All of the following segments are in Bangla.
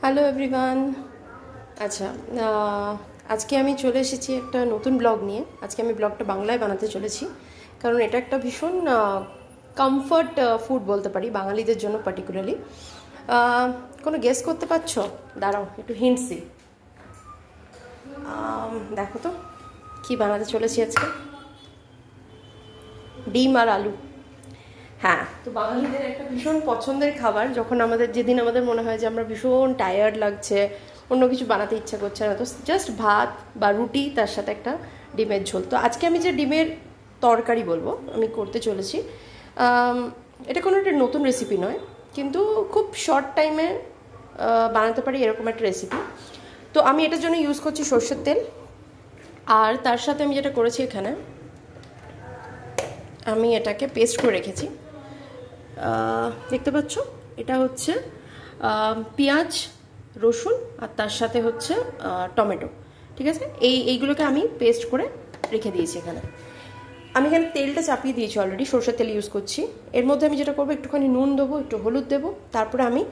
Hello everyone. আচ্ছা, আজকে আমি চলে এসেছি একটা নতুন ব্লগ নিয়ে। আজকে আমি ব্লগটা বাংলায় বানাতে চলেছি, কারণ এটা একটা ভীষণ কমফর্ট ফুড বলতে পারি বাঙালিদের জন্য পার্টিকুলারলি। কোনো গেস করতে পারছো? দাঁড়াও একটু হিন্টস দিই। দেখো তো কী বানাতে চলেছি আজকে। ডিম আর আলু। হ্যাঁ, তো বাঙালিদের একটা ভীষণ পছন্দের খাবার। যখন যেদিন আমাদের মনে হয় যে আমরা ভীষণ টায়ার্ড লাগছে, অন্য কিছু বানাতে ইচ্ছা করছে না, তো জাস্ট ভাত বা রুটি, তার সাথে একটা ডিমের ঝোল। তো আজকে আমি যে ডিমের তরকারি বলবো আমি করতে চলেছি, এটা কোনো একটা নতুন রেসিপি নয়, কিন্তু খুব শর্ট টাইমে বানাতে পারি এরকম একটা রেসিপি। তো আমি এটার জন্য ইউজ করছি সরষের তেল। আর তার সাথে আমি যেটা করেছি, এখানে আমি এটাকে পেস্ট করে রেখেছি। দেখতে পাচ্ছ, এটা হচ্ছে পেঁয়াজ, রসুন, আর তার সাথে হচ্ছে টমেটো। ঠিক আছে, এইগুলোকে আমি পেস্ট করে রেখে দিয়েছি। এখানে আমি এখানে তেলটা চাপিয়ে দিয়েছি অলরেডি, সরষের তেল ইউজ করছি। এর মধ্যে আমি যেটা করবো, একটুখানি নুন দেবো, একটু হলুদ দেবো, তারপরে আমি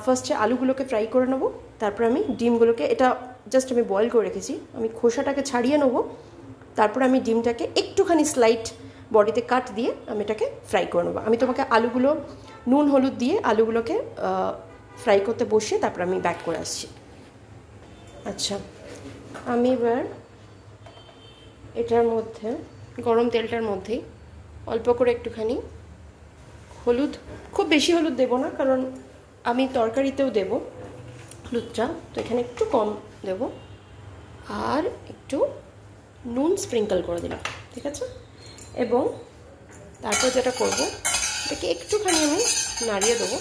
ফার্স্টে আলুগুলোকে ফ্রাই করে নেবো, তারপরে আমি ডিমগুলোকে, এটা জাস্ট আমি বয়েল করে রেখেছি, আমি খোসাটাকে ছাড়িয়ে নেবো, তারপরে আমি ডিমটাকে একটুখানি স্লাইট বডিতে কাট দিয়ে আমি এটাকে ফ্রাই করে নেবো। আমি তোমাকে আলুগুলো নুন হলুদ দিয়ে আলুগুলোকে ফ্রাই করতে বসিয়ে তারপর আমি ব্যাক করে আসছি। আচ্ছা, আমি এবার এটার মধ্যে, গরম তেলটার মধ্যেই অল্প করে একটুখানি হলুদ, খুব বেশি হলুদ দেবো না, কারণ আমি তরকারিতেও দেবো হলুদটা, তো এখানে একটু কম দেবো। আর একটু নুন স্প্রিঙ্কল করে দিলাম, ঠিক আছে। এবং তারপর যেটা করবো, এটাকে একটুখানি আমি নাড়িয়ে দেবো,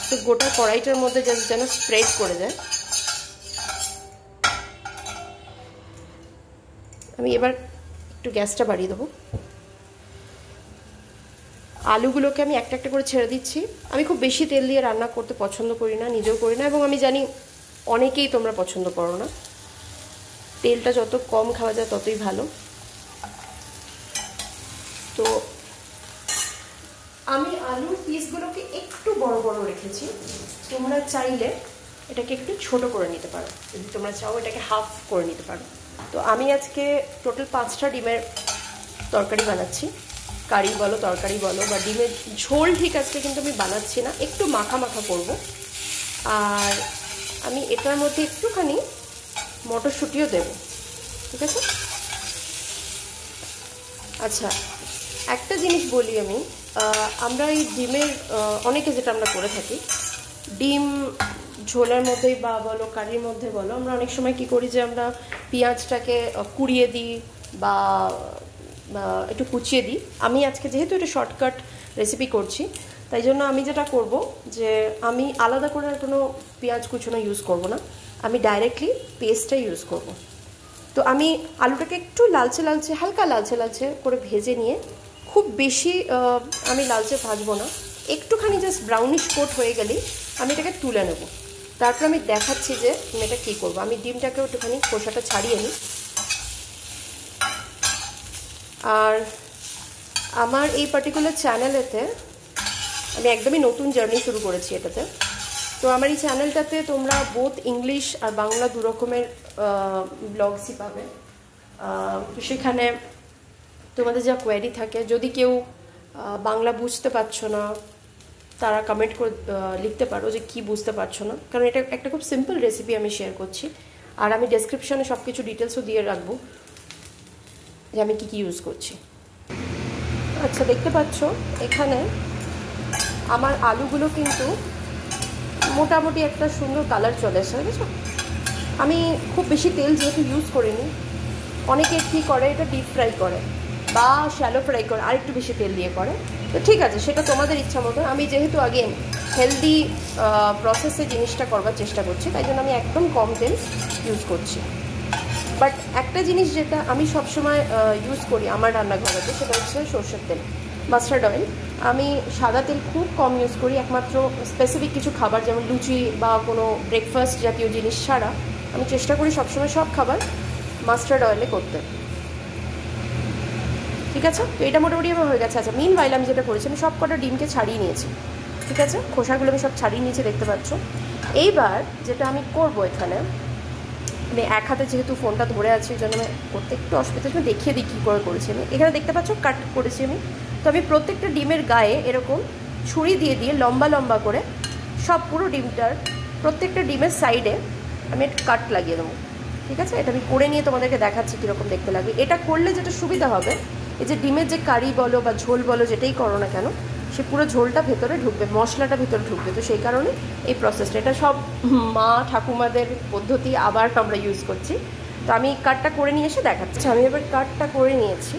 তো গোটা কড়াইটার মধ্যে যেন স্প্রেড করে যায়। আমি এবার একটু গ্যাসটা বাড়িয়ে দেবো। আলুগুলোকে আমি একটা একটা করে ছেড়ে দিচ্ছি। আমি খুব বেশি তেল দিয়ে রান্না করতে পছন্দ করি না, নিজেও করি না, এবং আমি জানি অনেকেই তোমরা পছন্দ করো না। তেলটা যত কম খাওয়া যায় ততই ভালো। তো আমি আলুর পিসগুলোকে একটু বড় বড় রেখেছি। তোমরা চাইলে এটাকে একটু ছোট করে নিতে পারো, যদি তোমরা চাও এটাকে হাফ করে নিতে পারো। তো আমি আজকে টোটাল 5টা ডিমের তরকারি বানাচ্ছি। কারি বলো, তরকারি বলো, বা ডিমের ঝোল ঠিক আজকে কিন্তু আমি বানাচ্ছি না, একটু মাখা মাখা করব। আর আমি এটার মধ্যে একটুখানি মটরশুঁটিও দেব, ঠিক আছে। আচ্ছা, একটা জিনিস বলি আমি, আমরা এই ডিমের অনেকে যেটা আমরা করে থাকি, ডিম ঝোলের মধ্যেই বা বলো কারির মধ্যে বলো, আমরা অনেক সময় কি করি যে আমরা পেঁয়াজটাকে কুড়িয়ে দিই বা একটু কুচিয়ে দিই। আমি আজকে যেহেতু এটা শর্টকাট রেসিপি করছি, তাই জন্য আমি যেটা করব যে আমি আলাদা করে আর কোনো পেঁয়াজ কুচোনো ইউজ করব না, আমি ডাইরেক্টলি পেস্টটাই ইউজ করব। তো আমি আলুটাকে একটু লালচে লালচে, হালকা লালচে লালচে করে ভেজে নিয়ে, খুব বেশি আমি লালচে ভাজবো না, একটুখানি জাস্ট ব্রাউনিশ কোট হয়ে গেলেই আমি এটাকে তুলে নেব। তারপর আমি দেখাচ্ছি যে আমি এটা কী করবো। আমি ডিমটাকেও একটুখানি খোসাটা ছাড়িয়ে নিই। আর আমার এই পার্টিকুলার চ্যানেলেতে আমি একদমই নতুন জার্নি শুরু করেছি এটাতে। তো আমার এই চ্যানেলটাতে তোমরা বোথ ইংলিশ আর বাংলা দু রকমের ব্লগসই পাবে। তো সেখানে তোমাদের যা কোয়েরি থাকে, যদি কেউ বাংলা বুঝতে পারছো না, তারা কমেন্ট করে লিখতে পারো যে কি বুঝতে পারছো না, কারণ এটা একটা খুব সিম্পল রেসিপি আমি শেয়ার করছি। আর আমি ডেসক্রিপশনে সব কিছু ডিটেলসও দিয়ে রাখবো যে আমি কী কী ইউজ করছি। আচ্ছা, দেখতে পাচ্ছ এখানে আমার আলুগুলো কিন্তু মোটামুটি একটা সুন্দর কালার চলে আসে, বুঝেছো। আমি খুব বেশি তেল যেহেতু ইউজ করিনি, অনেকে কী করে, এটা ডিপ ফ্রাই করে বা শ্যালো ফ্রাই করে, আর একটু বেশি তেল দিয়ে করে। তো ঠিক আছে, সেটা তোমাদের ইচ্ছা মতো। আমি যেহেতু আগে হেলদি প্রসেসে জিনিসটা করবার চেষ্টা করছি, তাই জন্য আমি একদম কম তেল ইউজ করছি। বাট একটা জিনিস যেটা আমি সবসময় ইউজ করি আমার রান্নাঘরেতে, সেটা হচ্ছে সরষের তেল, মাস্টার্ড অয়েল। আমি সাদা তেল খুব কম ইউজ করি, একমাত্র স্পেসিফিক কিছু খাবার যেমন লুচি বা কোনো ব্রেকফাস্ট জাতীয় জিনিস ছাড়া আমি চেষ্টা করি সবসময় সব খাবার মাস্টার্ড অয়েলে করতে, ঠিক আছে। তো এটা মোটামুটি আমার হয়ে গেছে। আচ্ছা, মিন ওয়াইল আমি যেটা করেছি, আমি সব কটা ডিমকে ছাড়িয়ে নিয়েছি, ঠিক আছে। খোসাগুলো আমি সব ছাড়িয়ে নিয়েছি, দেখতে পাচ্ছ। এইবার যেটা আমি করব এখানে, মানে এক হাতে যেহেতু ফোনটা ধরে আছে এই জন্য আমি করতে একটু অসুবিধা, আমি দেখিয়ে দিই কী করে করেছি আমি। এখানে দেখতে পাচ্ছ কাট করেছি আমি। তো আমি প্রত্যেকটা ডিমের গায়ে এরকম ছুরি দিয়ে দিয়ে লম্বা লম্বা করে সব পুরো ডিমটার প্রত্যেকটা ডিমের সাইডে আমি একটা কাট লাগিয়ে দেবো। ঠিক আছে, এটা আমি করে নিয়ে তোমাদেরকে দেখাচ্ছি কীরকম দেখতে লাগবে। এটা করলে যেটা সুবিধা হবে, এই যে ডিমের যে কারি বলো বা ঝোল বলো যেটাই করো না কেন, সে পুরো ঝোলটা ভেতরে ঢুকবে, মশলাটা ভেতরে ঢুকবে। তো সেই কারণে এই প্রসেসটা, এটা সব মা ঠাকুমাদের পদ্ধতি আবার আমরা ইউজ করছি। তো আমি কাটটা করে নিয়ে এসে দেখাচ্ছি। আমি এবার কাটটা করে নিয়েছি।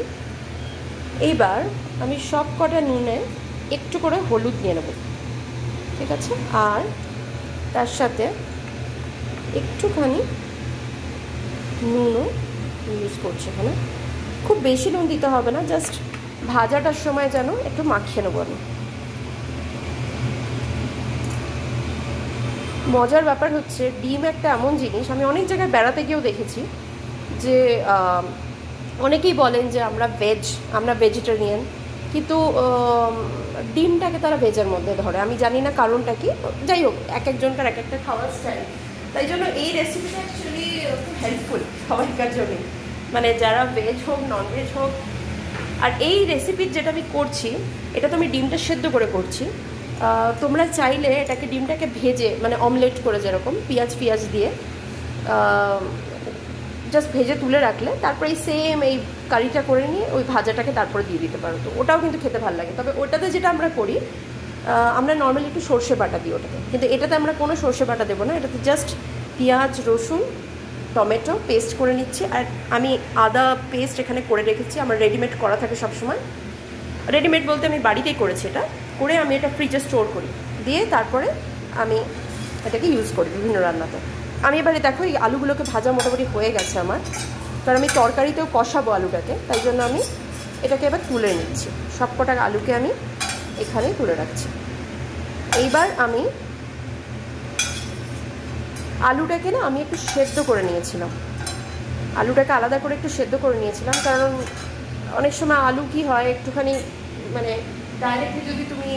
এইবার আমি সব কটা নুনে একটু করে হলুদ নিয়ে নেব। ঠিক আছে, আর তার সাথে একটুখানি নুনও ইউজ করছি এখানে। খুব বেশি নুন দিতে হবে না, জাস্ট ভাজাটার সময় যেন একটু মাখিয়ে নেবো আমি। মজার ব্যাপার হচ্ছে ডিম একটা এমন জিনিস, আমি অনেক জায়গায় বেড়াতে গিয়েও দেখেছি যে অনেকেই বলেন যে আমরা ভেজিটেরিয়ান, কিন্তু ডিমটাকে তারা ভেজের মধ্যে ধরে। আমি জানি না কারণটা কি, যাই হোক এক একজনকার এক একটা খাওয়ার স্টাইল। তাই জন্য এই রেসিপিটা অ্যাকচুয়ালি খুব হেল্পফুল সবাইকার জন্যই, মানে যারা ভেজ হোক নন ভেজ হোক। আর এই রেসিপির যেটা আমি করছি, এটা তো আমি ডিমটা সেদ্ধ করে করছি। তোমরা চাইলে এটাকে ডিমটাকে ভেজে, মানে অমলেট করে যেরকম পেঁয়াজ দিয়ে জাস্ট ভেজে তুলে রাখলে তারপরে এই সেম এই কারিটা করে নিয়ে ওই ভাজাটাকে তারপরে দিয়ে দিতে পারো। তো ওটাও কিন্তু খেতে ভালো লাগে। তবে ওটাতে যেটা আমরা করি, আমরা নর্মালি একটু সর্ষে বাটা দিই ওটাতে, কিন্তু এটাতে আমরা কোনো সর্ষে বাটা দেবো না। এটাতে জাস্ট পেঁয়াজ রসুন টমেটো পেস্ট করে নিচ্ছি। আর আমি আদা পেস্ট এখানে করে রেখেছি, আমার রেডিমেড করা থাকে সবসময়। রেডিমেড বলতে আমি বাড়িতেই করেছি, এটা করে আমি এটা ফ্রিজে স্টোর করি, দিয়ে তারপরে আমি এটাকে ইউজ করি বিভিন্ন রান্নাতে। আমি এবারে দেখো এই আলুগুলোকে ভাজা মোটামুটি হয়ে গেছে আমার, কারণ আমি তরকারিতেও কষাবো আলুটাকে, তাই জন্য আমি এটাকে এবার তুলে নিচ্ছি। সব কটা আলুকে আমি এখানে তুলে রাখছি। এইবার আমি আলুটাকে না আমি একটু সেদ্ধ করে নিয়েছিলাম, আলুটাকে আলাদা করে একটু সেদ্ধ করে নিয়েছিলাম। কারণ অনেক সময় আলু কি হয় একটুখানি, মানে ডাইরেক্টলি যদি তুমি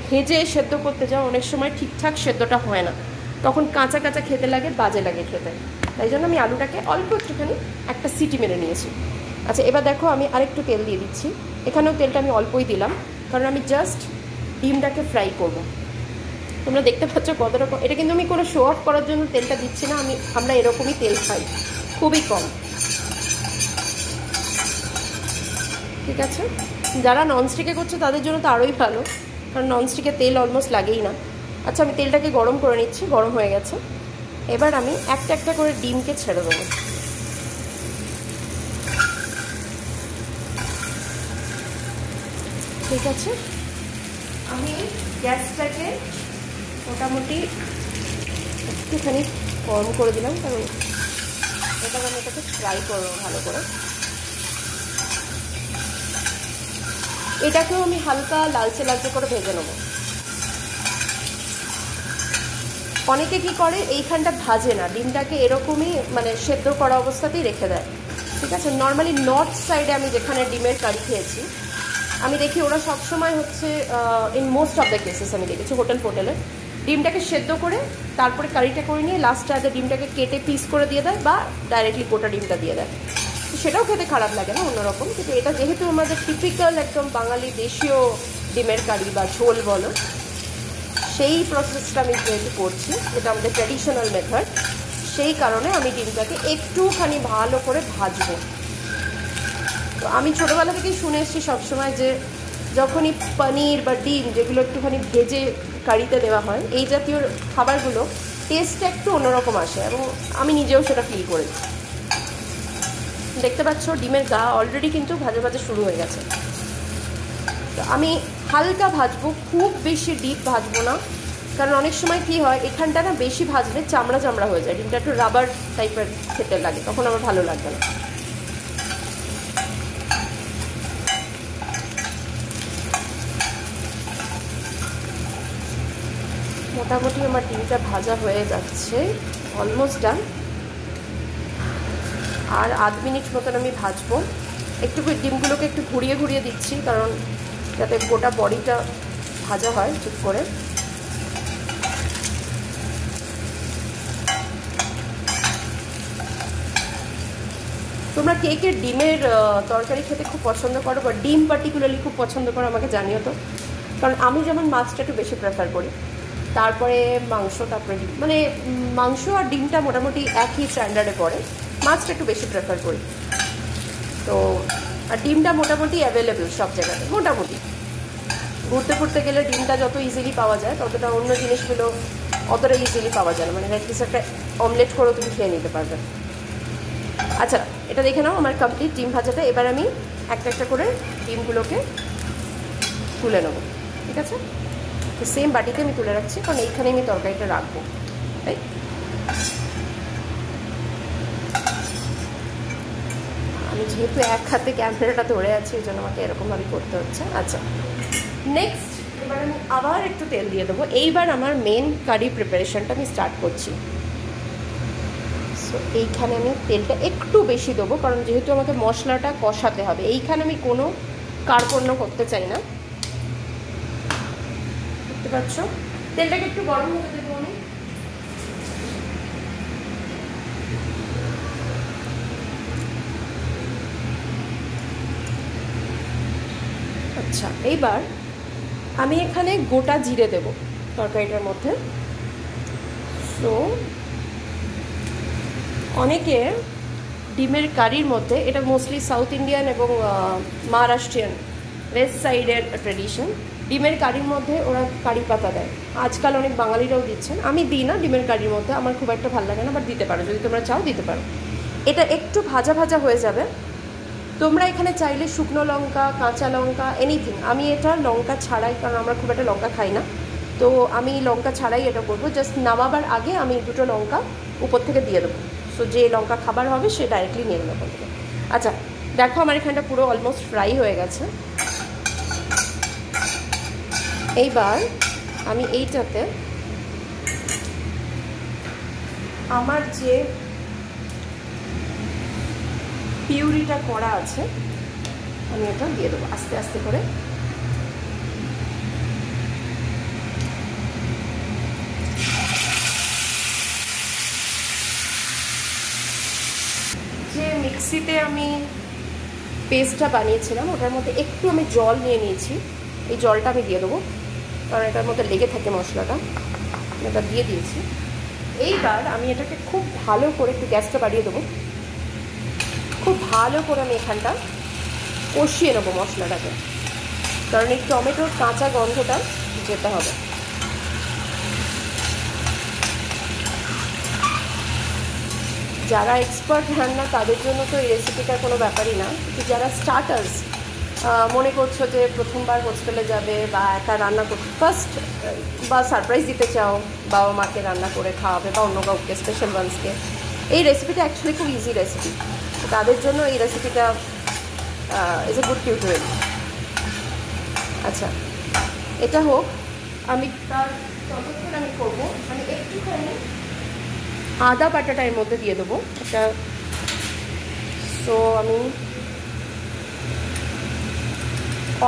ভেজে সেদ্ধ করতে যাও অনেক সময় ঠিকঠাক সেদ্ধটা হয় না, তখন কাঁচা কাঁচা খেতে লাগে, বাজে লাগে খেতে। তাই জন্য আমি আলুটাকে অল্প একটুখানি একটা সিটি মেরে নিয়েছি। আচ্ছা, এবার দেখো আমি আরেকটু তেল দিয়ে দিচ্ছি। এখানেও তেলটা আমি অল্পই দিলাম, কারণ আমি জাস্ট ডিমটাকে ফ্রাই করব। তোমরা দেখতে পাচ্ছ কত রকম, এটা কিন্তু আমি কোনো শো অফ করার জন্য তেলটা দিচ্ছি না, আমরা এরকমই তেল খাই, খুবই কম। ঠিক আছে, যারা ননস্টিকে করছে তাদের জন্য তো আরোই ভালো, কারণ ননস্টিকে তেল অলমোস্ট লাগেই না। আচ্ছা, আমি তেলটাকে গরম করে নিচ্ছি, গরম হয়ে গেছে। এবার আমি একটা একটা করে ডিমকে ছেড়ে দেবো। ঠিক আছে, আমি গ্যাসটাকে মোটামুটি একটুখানি গরম করে দিলাম, কারণ এবার আমি এটাকে ফ্রাই করবো ভালো করে। এটাকেও আমি হালকা লালচে লালচে করে ভেজে নেবো। অনেকে কি করে এইখানটা ভাজে না, ডিমটাকে এরকমই মানে সেদ্ধ করা অবস্থাতেই রেখে দেয়। ঠিক আছে, নর্মালি নর্থ সাইডে আমি যেখানে ডিমের কারি খেয়েছি, আমি দেখি ওরা সবসময় হচ্ছে in most of the cases আমি দেখেছি হোটেলে ডিমটাকে সেদ্ধ করে তারপরে কারিটা করে নিয়ে লাস্টে আগে ডিমটাকে কেটে পিস করে দিয়ে দেয়, বা ডাইরেক্টলি গোটা ডিমটা দিয়ে দেয়। সেটাও খেতে খারাপ লাগে না, অন্যরকম। কিন্তু এটা যেহেতু আমাদের টিপিক্যাল একদম বাঙালি দেশীয় ডিমের কারি বা ঝোল বলো, সেই প্রসেসটা আমি যেহেতু করছি, এটা আমাদের ট্র্যাডিশনাল মেথড, সেই কারণে আমি ডিমটাকে একটুখানি ভালো করে ভাজবো। তো আমি ছোটোবেলা থেকেই শুনে এসেছি সবসময় যে যখনই পনির বা ডিম যেগুলো একটুখানি ভেজে কারিতে দেওয়া হয়, এই জাতীয় খাবারগুলো টেস্টটা একটু অন্যরকম আসে, এবং আমি নিজেও সেটা ফিল করেছি। দেখতে পাচ্ছ ডিমের গা অলরেডি কিন্তু ভাজা ভাজা শুরু হয়ে গেছে। তো আমি হালকা ভাজবো, খুব বেশি ডিপ ভাজবো না, কারণ অনেক সময় কী হয় এখানটা না বেশি ভাজলে চামড়া চামড়া হয়ে যায়, ডিমটা একটু রাবার টাইপের খেতে লাগে, তখন আমার ভালো লাগবে না। মোটামুটি আমার ডিমটা ভাজা হয়ে যাচ্ছে, অলমোস্ট ডান। আর আধ মিনিট মতন আমি ভাজবো। একটু ডিমগুলোকে একটু ঘুরিয়ে ঘুরিয়ে দিচ্ছি, কারণ যাতে গোটা বডিটা ভাজা হয় ঠিক করে। তোমরা কে কে ডিমের তরকারি খেতে খুব পছন্দ করো বা ডিম পার্টিকুলারলি খুব পছন্দ করো আমাকে জানিও তো। কারণ আমি যেমন মাছটা একটু বেশি প্রেফার করি, তারপরে মাংস, তারপরে ডিম, মানে মাংস আর ডিমটা মোটামুটি একই স্ট্যান্ডার্ডে পড়ে, মাছটা একটু বেশি প্রেফার করি। তো আর ডিমটা মোটামুটি অ্যাভেলেবেল সব জায়গাতে, মোটামুটি ঘুরতে ঘুরতে গেলে ডিমটা যত ইজিলি পাওয়া যায় ততটা অন্য জিনিসগুলো অতটা ইজিলি পাওয়া যায় না, মানে অ্যাটলিস্ট একটা অমলেট করেও তুমি খেয়ে নিতে পারবে। আচ্ছা, এটা দেখে নাও আমার কমপ্লিট ডিম ভাজাটা। এবার আমি একটা একটা করে ডিমগুলোকে তুলে নেবো, ঠিক আছে? তো সেম বাটিতে আমি তুলে রাখছি, কারণ এইখানে আমি তরকারিটা রাখবো, তাই। আমি যেহেতু এক হাতে ক্যামেরাটা ধরে আছি, এই জন্য আমাকে এরকমভাবে করতে হচ্ছে। আচ্ছা, নেক্সট এবার আমি আবার একটু তেল দিয়ে দেবো। এইবার আমার মেন কারি প্রিপারেশনটা আমি স্টার্ট করছি। সো এইখানে আমি তেলটা একটু বেশি দেবো, কারণ যেহেতু আমাকে মশলাটা কষাতে হবে, এইখানে আমি কোনো কার্পণ্য করতে চাই না। দেখতে পাচ্ছ তেলটাকে একটু গরম হতে দেবো আমি। আচ্ছা, এইবার আমি এখানে গোটা জিরে দেব তরকারিটার মধ্যে। সো অনেকে ডিমের কারির মধ্যে, এটা মোস্টলি সাউথ ইন্ডিয়ান এবং মহারাষ্ট্রিয়ান ওয়েস্ট সাইডের ট্রেডিশন, ডিমের কারির মধ্যে ওরা কারি পাতা দেয়। আজকাল অনেক বাঙালিরাও দিচ্ছেন, আমি দিই না ডিমের কারির মধ্যে, আমার খুব একটা ভালো লাগে না, বাট দিতে পারো যদি তোমরা চাও, দিতে পারো। এটা একটু ভাজা ভাজা হয়ে যাবে। তোমরা এখানে চাইলে শুকনো লঙ্কা, কাঁচা লঙ্কা, এনিথিং, আমি এটা লঙ্কা ছাড়াই, কারণ আমরা খুব একটা লঙ্কা খাই না, তো আমি লঙ্কা ছাড়াই এটা করবো। জাস্ট নামাবার আগে আমি দুটো লঙ্কা উপর থেকে দিয়ে দেবো। সো যে লঙ্কা খাবার হবে সে ডাইরেক্টলি নিয়ে নেবে ওখান থেকে। আচ্ছা, দেখো আমার এখানটা পুরো অলমোস্ট ফ্রাই হয়ে গেছে। এইবার আমি এইটাতে আমার যে পিউরিটা করা আছে আমি এটা দিয়ে দেবো আস্তে আস্তে করে। যে মিক্সিতে আমি পেস্টটা বানিয়েছিলাম ওটার মধ্যে একটু আমি জল নিয়ে নিয়েছি, এই জলটা আমি দিয়ে দেবো, কারণ এটার মধ্যে লেগে থাকে মশলাটা। এটা দিয়ে দিয়েছি। এইবার আমি এটাকে খুব ভালো করে, একটু গ্যাসটা বাড়িয়ে দেবো, খুব ভালো করে আমি এখানটা কষিয়ে নেবো মশলাটাকে, কারণ এই টমেটোর কাঁচা গন্ধটা যেতে হবে। যারা এক্সপার্ট রান্না তাদের জন্য তো এই রেসিপিটার কোনো ব্যাপারই না, কিন্তু যারা স্টার্টার্স, মনে করছো যে প্রথমবার হোস্টেলে যাবে বা একা রান্না করতে, ফার্স্ট বা সারপ্রাইজ দিতে চাও বাবা মাকে রান্না করে খাওয়াবে বা অন্য কাউকে, স্পেশাল ওয়ান্সকে, এই রেসিপিটা অ্যাকচুয়ালি খুব ইজি রেসিপি। তো তাদের জন্য এই রেসিপিটা ইজ এ গুড টিউটোরিয়াল। আচ্ছা, এটা হোক, আমি তার ততক্ষণ আমি করবো, আমি একটুখানি আদা বাটাটা এর মধ্যে দিয়ে দেবো এটা। সো আমি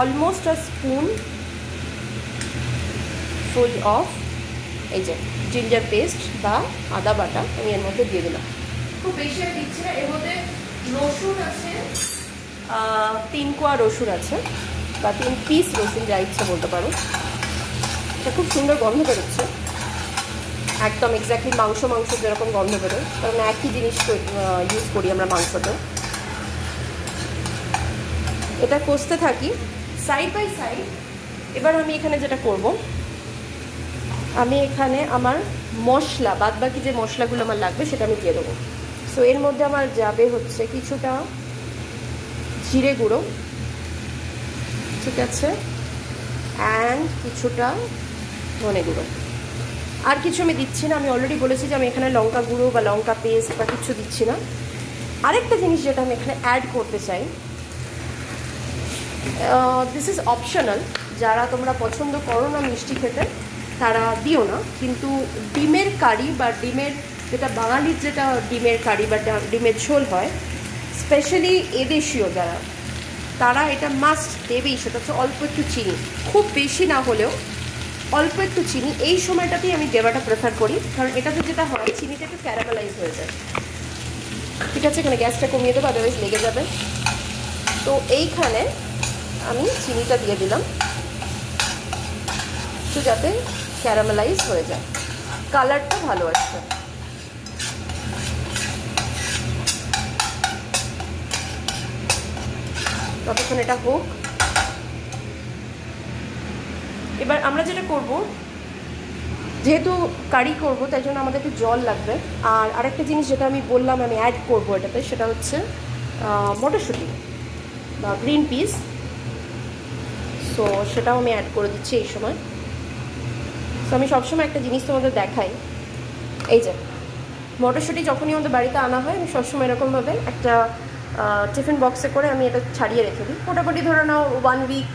almost a spoon full of এই যে জিঞ্জার পেস্ট বা আদা বাটা আমি এর মধ্যে দিয়ে দিলাম। খুব বেশি আর দিচ্ছি না। এর মধ্যে রসুন আছে, 3 কোয়া রসুন আছে, বা 3 পিস রসুন, যা ইচ্ছা বলতে পারো। এটা খুব সুন্দর গন্ধ বেরোচ্ছে, একদম এক্স্যাক্টলি মাংস যেরকম গন্ধ বেরোয়, কারণ একই জিনিস ইউজ করি আমরা মাংসতে। এটা কষতে থাকি সাইড বাই সাইড। এবার আমি এখানে যেটা করব, আমি এখানে আমার মশলা, বাদবাকি যে মশলাগুলো আমার লাগবে সেটা আমি দিয়ে দেবো। সো এর মধ্যে আমার যাবে হচ্ছে কিছুটা জিরে গুঁড়ো, ঠিক আছে, অ্যান্ড কিছুটা ধনে গুঁড়ো। আর কিছু আমি দিচ্ছি না, আমি অলরেডি বলেছি যে আমি এখানে লঙ্কা গুঁড়ো বা লঙ্কা পেস্ট বা কিছু দিচ্ছি না। আরেকটা জিনিস যেটা আমি এখানে অ্যাড করতে চাই, দিস ইজ অপশনাল, যারা তোমরা পছন্দ করো না মিষ্টি খেতে তারা দিও না, কিন্তু ডিমের কারি বা ডিমের যেটা বাঙালির যেটা ডিমের কারি বা ডিমের ঝোল হয়, স্পেশালি এদেশীয় যারা, তারা এটা মাস্ট দেবেই। সেটা হচ্ছে অল্প একটু চিনি, খুব বেশি না হলেও অল্প একটু চিনি। এই সময়টাতেই আমি দেওয়াটা প্রেফার করি, কারণ এটাতে যেটা হয় চিনিটা একটু ক্যারামেলাইজ হয়ে যায়। ঠিক আছে, এখানে গ্যাসটা কমিয়ে দেবো, আদারওয়াইজ লেগে যাবে। তো এইখানে আমি চিনিটা দিয়ে দিলাম তো যাতে ক্যারামেলাইজ হয়ে যায়, কালারটা ভালো আসবে। ততক্ষণ এটা হোক। এবার আমরা যেটা করব, যেহেতু কারি করব তাই জন্য আমাদের একটু জল লাগবে। আর আরেকটা জিনিস যেটা আমি বললাম আমি অ্যাড করবো এটাতে, সেটা হচ্ছে মটরশুঁটি বা গ্রিন পিস। সো সেটাও আমি অ্যাড করে দিচ্ছি এই সময়। সো আমি সবসময় একটা জিনিস তোমাদের দেখাই, এই যে মটরশুঁটি যখনই আমাদের বাড়িতে আনা হয় আমি সবসময় এরকমভাবে একটা টিফিন বক্সে করে আমি এটা ছাড়িয়ে রেখে দিই। মোটামুটি ধরে নাও 1 উইক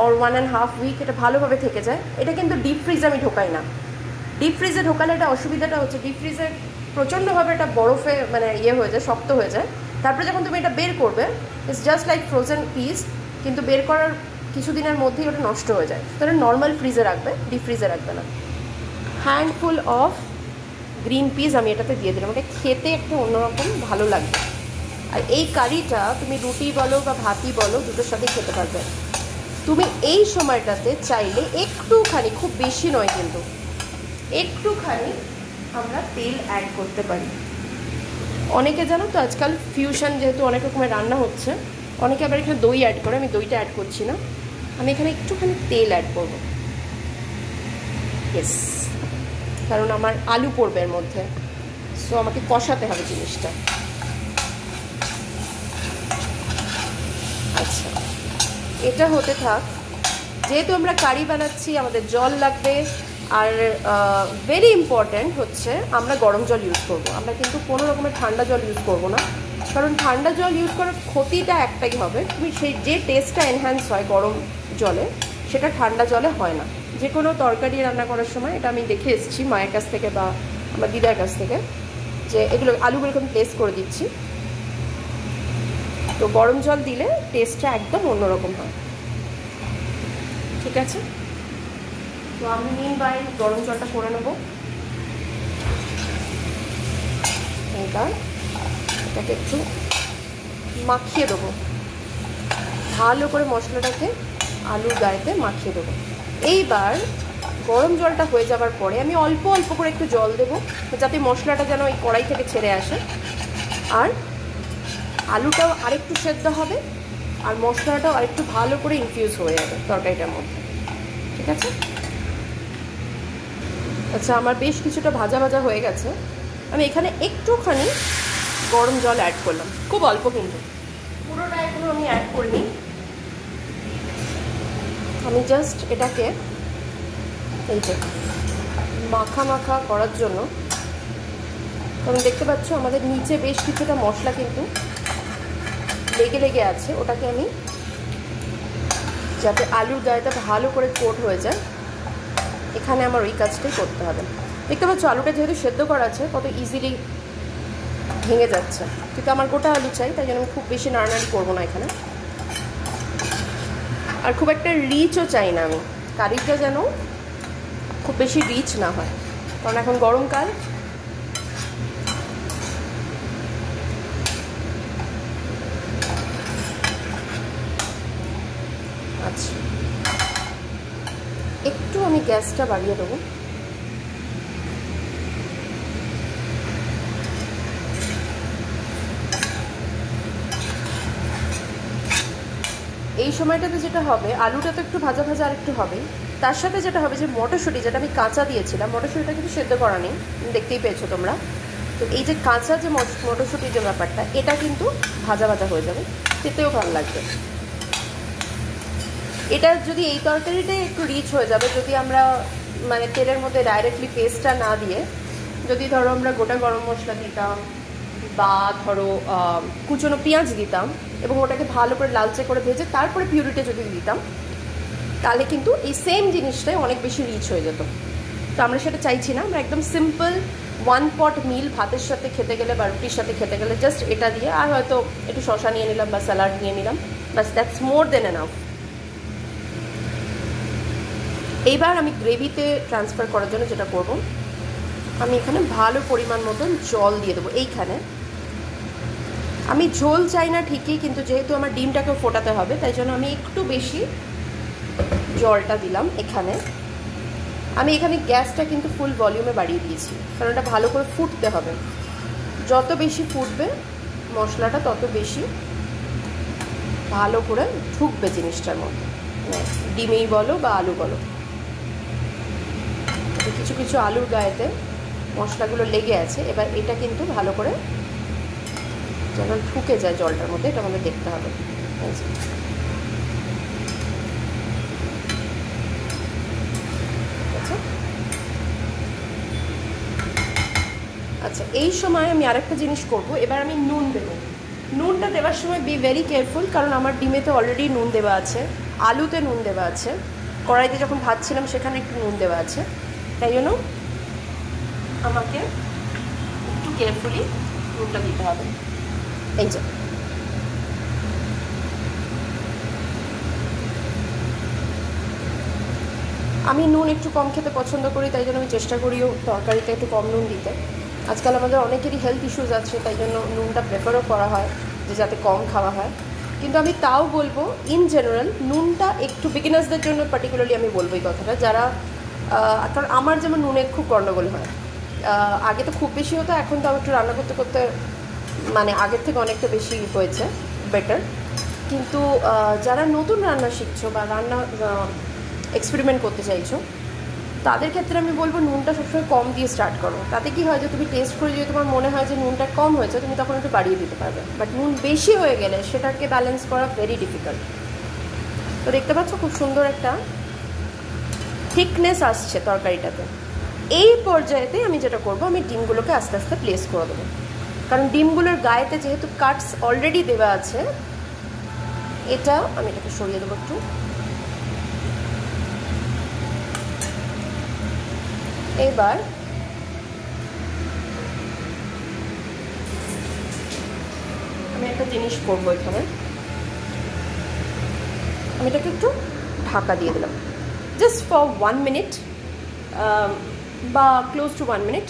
অর 1.5 উইক এটা ভালোভাবে থেকে যায়। এটা কিন্তু ডিপ ফ্রিজে আমি ঢোকাই না। ডিপ ফ্রিজে ঢোকালে এটা অসুবিধাটা হচ্ছে, ডিপ ফ্রিজে প্রচণ্ডভাবে এটা বরফে মানে হয়ে যায়, শক্ত হয়ে যায়। তারপরে যখন তুমি এটা বের করবে, it's just like frozen piece, কিন্তু বের করার কিছুদিনের মধ্যেই ওটা নষ্ট হয়ে যায়। তাহলে নর্মাল ফ্রিজে রাখবে, ডিপ ফ্রিজে রাখবে না। হ্যান্ডফুল অফ গ্রিন পিস আমি এটাতে দিয়ে দিলাম, এটা খেতে একটু অন্যরকম ভালো লাগবে। আর এই কারিটা তুমি রুটি বলো বা ভাতই বলো, দুটোর সাথেই খেতে পারবে। তুমি এই সময়টাতে চাইলে একটুখানি, খুব বেশি নয় কিন্তু, একটুখানি আমরা তেল অ্যাড করতে পারি। অনেকে জানো তো আজকাল ফিউশন যেহেতু অনেক রকমের রান্না হচ্ছে, অনেকে আবার এখানে দই অ্যাড করে। আমি দইটা অ্যাড করছি না, আমি এখানে একটুখানি তেল অ্যাড করব। ইয়েস, কারণ আমার আলু পড়বে এর মধ্যে, সো আমাকে কষাতে হবে জিনিসটা। আচ্ছা, এটা হতে থাক। যেহেতু আমরা কারি বানাচ্ছি আমাদের জল লাগবে। আর ভেরি ইম্পর্ট্যান্ট হচ্ছে আমরা গরম জল ইউজ করব। আমরা কিন্তু কোনো রকমের ঠান্ডা জল ইউজ করব না, কারণ ঠান্ডা জল ইউজ করার ক্ষতিটা একটাই হবে, তুমি সেই যে টেস্টটা এনহ্যান্স হয় গরম জলে, সেটা ঠান্ডা জলে হয় না। যে কোনো তরকারি রান্না করার সময় এটা আমি দেখে এসেছি মায়ের কাছ থেকে বা আমার দিদার কাছ থেকে, যে এগুলো আলুগুলো আমি প্লেস করে দিচ্ছি, তো গরম জল দিলে টেস্টটা একদম অন্যরকম হয়। ঠিক আছে, তো আমি মিনওয়াইল গরম জলটা করে নেব। এবার এটাকে একটু মাখিয়ে দেবো, ভালো করে মশলাটাকে আলুর গায়েতে মাখিয়ে দেবো। এইবার গরম জলটা হয়ে যাবার পরে আমি অল্প অল্প করে একটু জল দেবো, যাতে মশলাটা যেন এই কড়াই থেকে ছেড়ে আসে। আর আলুটাও আরেকটু সেদ্ধ হবে, আর মশলাটাও আরেকটু ভালো করে ইনফিউজ হয়ে যাবে তরকারিটার মধ্যে। ঠিক আছে, আচ্ছা আমার বেশ কিছুটা ভাজা ভাজা হয়ে গেছে। আমি এখানে একটুখানি গরম জল অ্যাড করলাম, খুব অল্প, কিন্তু পুরোটা এখনো আমি অ্যাড করিনি। আমি জাস্ট এটাকে এই যে মাখা মাখা করার জন্য, কারণ দেখতে পাচ্ছ আমাদের নিচে বেশ কিছুটা মশলা কিন্তু লেগে লেগে আছে, ওটাকে আমি যাতে আলুর গায়েটা ভালো করে কোট হয়ে যায়, এখানে আমার ওই কাজটাই করতে হবে। দেখতে পাচ্ছ আলুটা যেহেতু সেদ্ধ করা আছে কত ইজিলি ভেঙে যাচ্ছে, কিন্তু আমার গোটা আলু চাই, তাই জন্য আমি খুব বেশি নাড়ানাড়ি করবো না এখানে। আর খুব একটা রিচও চাই না আমি, কারিটা যেন খুব বেশি রিচ না হয়, কারণ এখন গরমকাল। আচ্ছা, একটু আমি গ্যাসটা বাড়িয়ে দেবো। এই সময়টাতে যেটা হবে, আলুটা তো একটু ভাজা ভাজা আর একটু হবে, তার সাথে যেটা হবে যে মটরশুঁটি যেটা আমি কাঁচা দিয়েছিলাম, মটরশুঁটিটা কিন্তু সেদ্ধ করা নেই, দেখতেই পেয়েছো তোমরা। তো এই যে কাঁচা যে মটরশুঁটির যে ব্যাপারটা, এটা কিন্তু ভাজা ভাজা হয়ে যাবে, খেতেও ভালো লাগবে। এটা যদি এই তরকারিটাই একটু রিচ হয়ে যাবে, যদি আমরা মানে তেলের মধ্যে ডাইরেক্টলি পেস্টটা না দিয়ে, যদি ধরো আমরা গোটা গরম মশলা দিতাম বা ধরো কুচনো পেঁয়াজ দিতাম এবং ওটাকে ভালো করে লালচে করে ভেজে তারপরে পিউরিটা যদি দিতাম, তাহলে কিন্তু এই সেম জিনিসটাই অনেক বেশি রিচ হয়ে যেত। তো আমরা সেটা চাইছি না, আমরা একদম সিম্পল 1 পট মিল ভাতের সাথে খেতে গেলে বা রুটির সাথে খেতে গেলে জাস্ট এটা দিয়ে, আর হয়তো একটু শসা নিয়ে নিলাম বা স্যালাড নিয়ে নিলাম, বাস দ্যাটস মোর দেন এনাফ। এইবার আমি গ্রেভিতে ট্রান্সফার করার জন্য যেটা করব, আমি এখানে ভালো পরিমাণ মতন জল দিয়ে দেবো। এইখানে আমি ঝোল চাই না ঠিকই, কিন্তু যেহেতু আমার ডিমটাকে ফোটাতে হবে তাই জন্য আমি একটু বেশি জলটা দিলাম এখানে। আমি এখানে গ্যাসটা কিন্তু ফুল ভলিউমে বাড়িয়ে দিয়েছি, কারণ এটা ভালো করে ফুটতে হবে। যত বেশি ফুটবে মশলাটা তত বেশি ভালো করে ঢুকবে জিনিসটার মধ্যে, ডিমেই বলো বা আলু বলো। কিছু কিছু আলুর গায়েতে মশলাগুলো লেগে আছে, এবার এটা কিন্তু ভালো করে যেন ঢুকে যায় জলটার মধ্যে, এটা আমাদের দেখতে হবে। আচ্ছা, এই সময় আমি আরেকটা জিনিস করব। এবার আমি নুন দেবো। নুনটা দেওয়ার সময় বি ভেরি কেয়ারফুল, কারণ আমার ডিমেতে অলরেডি নুন দেওয়া আছে, আলুতে নুন দেওয়া আছে, কড়াইতে যখন ভাজছিলাম সেখানে একটু নুন দেওয়া আছে, তাই জন্য আমাকে একটু কেয়ারফুলি নুনটা দিতে হবে। এই যে আমি নুন একটু কম খেতে পছন্দ করি, তাই জন্য আমি চেষ্টা করিও তরকারিতে একটু কম নুন দিতে। আজকাল আমাদের অনেকেরই হেলথ ইস্যুস আছে, তাই জন্য নুনটা প্রেফারও করা হয় যে যাতে কম খাওয়া হয়। কিন্তু আমি তাও বলবো ইন জেনারেল নুনটা একটু বিগিনার্সদের জন্য পার্টিকুলারলি আমি বলবো এই কথাটা, যারা কারণ আমার যেমন নুনে খুব গণ্ডগোল হয়। আগে তো খুব বেশি হতো, এখন তো একটু রান্না করতে করতে মানে আগের থেকে অনেকটা বেশি হয়েছে, বেটার। কিন্তু যারা নতুন রান্না শিখছো বা রান্না এক্সপেরিমেন্ট করতে চাইছো, তাদের ক্ষেত্রে আমি বলবো নুনটা সবসময় কম দিয়ে স্টার্ট করো। তাতে কি হয় যে তুমি টেস্ট করে যদি তোমার মনে হয় যে নুনটা কম হয়েছে, তুমি তখন একটু বাড়িয়ে দিতে পারবে। বাট নুন বেশি হয়ে গেলে সেটাকে ব্যালেন্স করা ভেরি ডিফিকাল্ট। তো দেখতে পাচ্ছ খুব সুন্দর একটা থিকনেস আসছে তরকারিটাতে। এই পর্যায়েতে আমি যেটা করব, আমি ডিমগুলোকে আস্তে আস্তে প্লেস করে দেবো, কারণ ডিমগুলোর গায়েতে যেহেতু কাটস অলরেডি দেওয়া আছে। এটা আমি এটাকে সরিয়ে দেবো একটু। এবার আমি একটা জিনিস করবো, এখানে আমি এটাকে একটু ঢাকা দিয়ে দিলাম জাস্ট ফর 1 মিনিট বা ক্লোজ টু 1 মিনিট।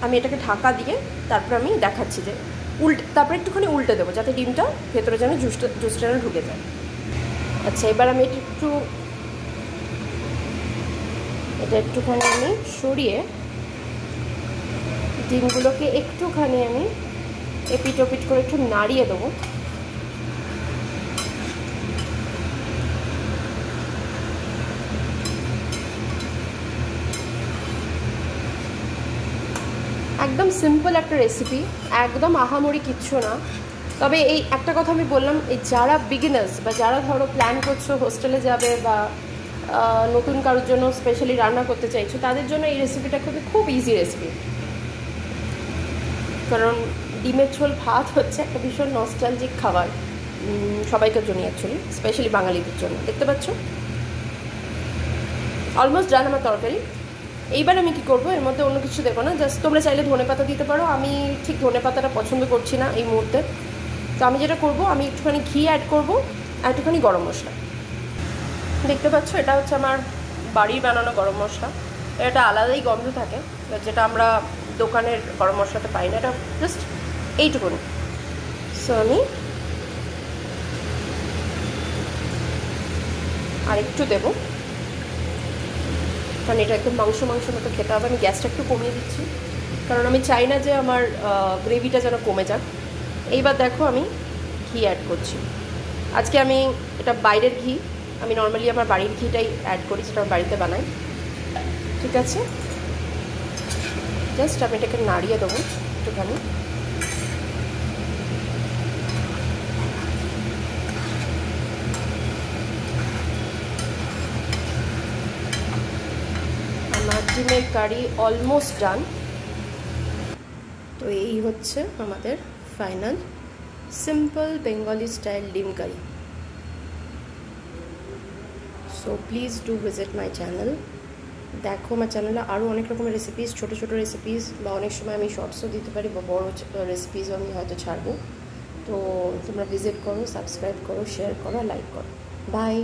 আমি এটাকে ঢাকা দিয়ে তারপর আমি দেখাচ্ছি যে তারপরে একটুখানি উল্টে দেবো, যাতে ডিমটা ভেতরে যেন জুসটা ঢুকে যায়। আচ্ছা, এবার আমি এটা একটুখানি আমি সরিয়ে ডিমগুলোকে একটুখানি আমি এপিট ওপিট করে একটু নাড়িয়ে দেবো। একদম সিম্পল একটা রেসিপি, একদম আহামরি কিচ্ছু না। তবে এই একটা কথা আমি বললাম, এই যারা বিগিনার্স বা যারা ধরো প্ল্যান করছো হোস্টেলে যাবে বা নতুন কারোর জন্য স্পেশালি রান্না করতে চাইছো, তাদের জন্য এই রেসিপিটা খুব ইজি রেসিপি। কারণ ডিমের ঝোল ভাত হচ্ছে একটা ভীষণ নস্টালজিক খাবার সবাইকার জন্য, অ্যাকচুয়ালি স্পেশালি বাঙালিদের জন্য। দেখতে পাচ্ছ অলমোস্ট ডান আমার তরকারি। এইবার আমি কি করব, এর মধ্যে অন্য কিছু দেবো না, জাস্ট তোমরা চাইলে ধনেপাতা দিতে পারো। আমি ঠিক ধনেপাতাটা পছন্দ করছি না এই মুহূর্তে। তো আমি যেটা করব, আমি একটুখানি ঘি অ্যাড করবো আর একটুখানি গরম মশলা। দেখতে পাচ্ছ এটা হচ্ছে আমার বাড়ির বানানো গরম মশলা। এটা আলাদাই গন্ধ থাকে, যেটা আমরা দোকানের গরম মশলাতে পাই না। এটা জাস্ট এইটুকুনি। সো আমি আর একটু দেবো, কারণ এটা একদম মাংস মতো খেতে হবে। আমি গ্যাসটা একটু কমিয়ে দিচ্ছি, কারণ আমি চাই না যে আমার গ্রেভিটা যেন কমে যাক। এইবার দেখো আমি ঘি অ্যাড করছি। আজকে আমি এটা বাইরের ঘি, আমি নর্মালি আমার বাড়ির ঘিটাই অ্যাড করি, যেটা আমার বাড়িতে বানাই। ঠিক আছে, জাস্ট আমি এটাকে নাড়িয়ে দেবো একটুখানি। আমার ডিমের কারি অলমোস্ট ডান। তো এই হচ্ছে আমাদের final simple Bengali style dim curry. So please do visit my channel. দেখো আমার চ্যানেলে আরও অনেক রকমের রেসিপিস, ছোটো ছোটো রেসিপিস, বা অনেক সময় আমি শর্টসও দিতে পারি, বা বড়ো রেসিপিসও আমি হয়তো ছাড়বো। তো তোমরা ভিজিট করো, সাবস্ক্রাইব করো, শেয়ার করো, লাইক করো। বাই।